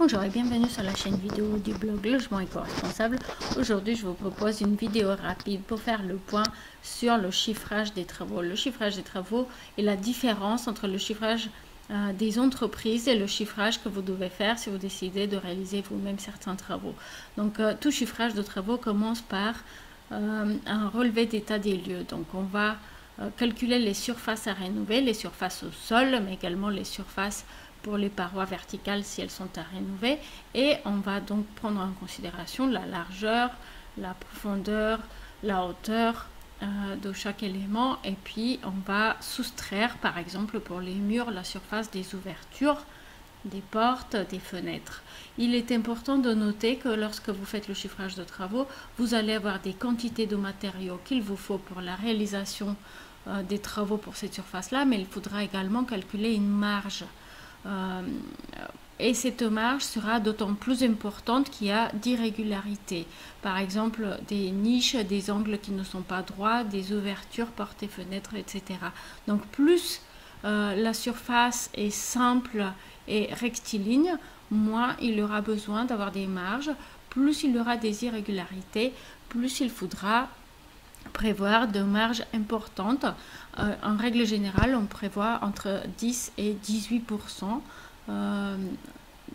Bonjour et bienvenue sur la chaîne vidéo du blog Logement Éco-Responsable. Aujourd'hui, je vous propose une vidéo rapide pour faire le point sur le chiffrage des travaux. Le chiffrage des travaux et la différence entre le chiffrage des entreprises et le chiffrage que vous devez faire si vous décidez de réaliser vous-même certains travaux. Donc, tout chiffrage de travaux commence par un relevé d'état des lieux. Donc, on va calculer les surfaces à rénover, les surfaces au sol, mais également les surfaces pour les parois verticales si elles sont à rénover, et on va donc prendre en considération la largeur, la profondeur, la hauteur de chaque élément, et puis on va soustraire par exemple pour les murs la surface des ouvertures, des portes, des fenêtres. Il est important de noter que lorsque vous faites le chiffrage de travaux, vous allez avoir des quantités de matériaux qu'il vous faut pour la réalisation des travaux pour cette surface-là, mais il faudra également calculer une marge. Et cette marge sera d'autant plus importante qu'il y a d'irrégularités. Par exemple, des niches, des angles qui ne sont pas droits, des ouvertures, portes et fenêtres, etc. Donc plus la surface est simple et rectiligne, moins il y aura besoin d'avoir des marges, plus il y aura des irrégularités, plus il faudra prévoir de marges importantes. En règle générale, on prévoit entre 10 et 18%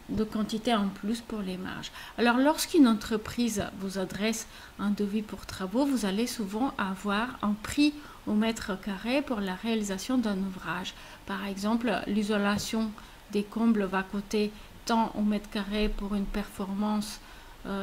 de quantité en plus pour les marges. Alors, lorsqu'une entreprise vous adresse un devis pour travaux, vous allez souvent avoir un prix au mètre carré pour la réalisation d'un ouvrage. Par exemple, l'isolation des combles va coûter tant au mètre carré pour une performance,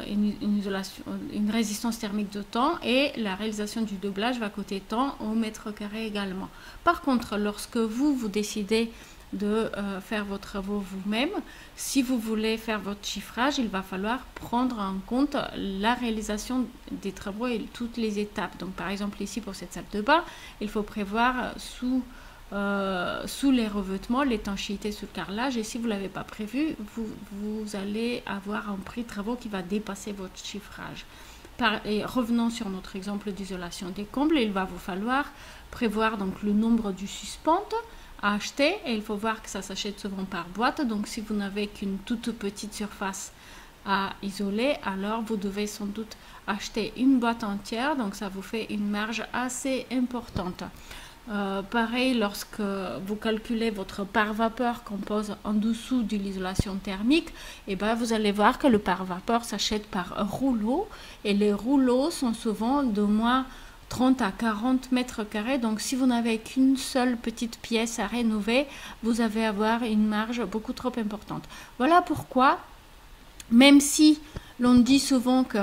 une résistance thermique de temps, et la réalisation du doublage va coûter tant au mètre carré également. Par contre, lorsque vous décidez de faire vos travaux vous-même, si vous voulez faire votre chiffrage, il va falloir prendre en compte la réalisation des travaux et toutes les étapes. Donc par exemple ici pour cette salle de bain, il faut prévoir sous les revêtements, l'étanchéité sous le carrelage, et si vous ne l'avez pas prévu, vous allez avoir un prix de travaux qui va dépasser votre chiffrage. Et revenons sur notre exemple d'isolation des combles, il va vous falloir prévoir donc le nombre du suspente à acheter, et il faut voir que ça s'achète souvent par boîte. Donc si vous n'avez qu'une toute petite surface à isoler, alors vous devez sans doute acheter une boîte entière, donc ça vous fait une marge assez importante. Pareil, lorsque vous calculez votre pare-vapeur qu'on pose en dessous de l'isolation thermique, et ben vous allez voir que le pare-vapeur s'achète par rouleau, et les rouleaux sont souvent de moins 30 à 40 mètres carrés. Donc si vous n'avez qu'une seule petite pièce à rénover, vous allez avoir une marge beaucoup trop importante. Voilà pourquoi, même si l'on dit souvent que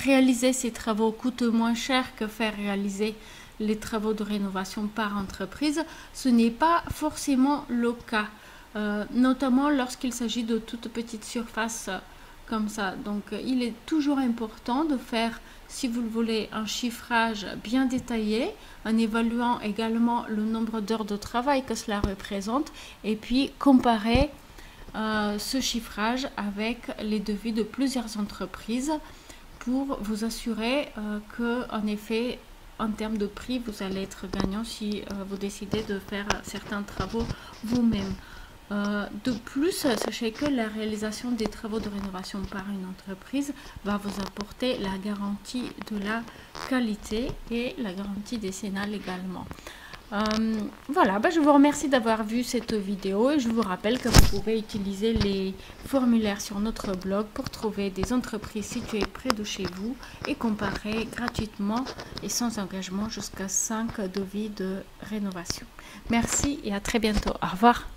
réaliser ces travaux coûte moins cher que faire réaliser les travaux de rénovation par entreprise, ce n'est pas forcément le cas, notamment lorsqu'il s'agit de toutes petites surfaces comme ça. Donc il est toujours important de faire, si vous le voulez, un chiffrage bien détaillé, en évaluant également le nombre d'heures de travail que cela représente, et puis comparer ce chiffrage avec les devis de plusieurs entreprises pour vous assurer que, en effet, en termes de prix, vous allez être gagnant si vous décidez de faire certains travaux vous-même. De plus, sachez que la réalisation des travaux de rénovation par une entreprise va vous apporter la garantie de la qualité et la garantie décennale également. Voilà, je vous remercie d'avoir vu cette vidéo, et je vous rappelle que vous pouvez utiliser les formulaires sur notre blog pour trouver des entreprises situées près de chez vous et comparer gratuitement et sans engagement jusqu'à 5 devis de rénovation. Merci et à très bientôt. Au revoir.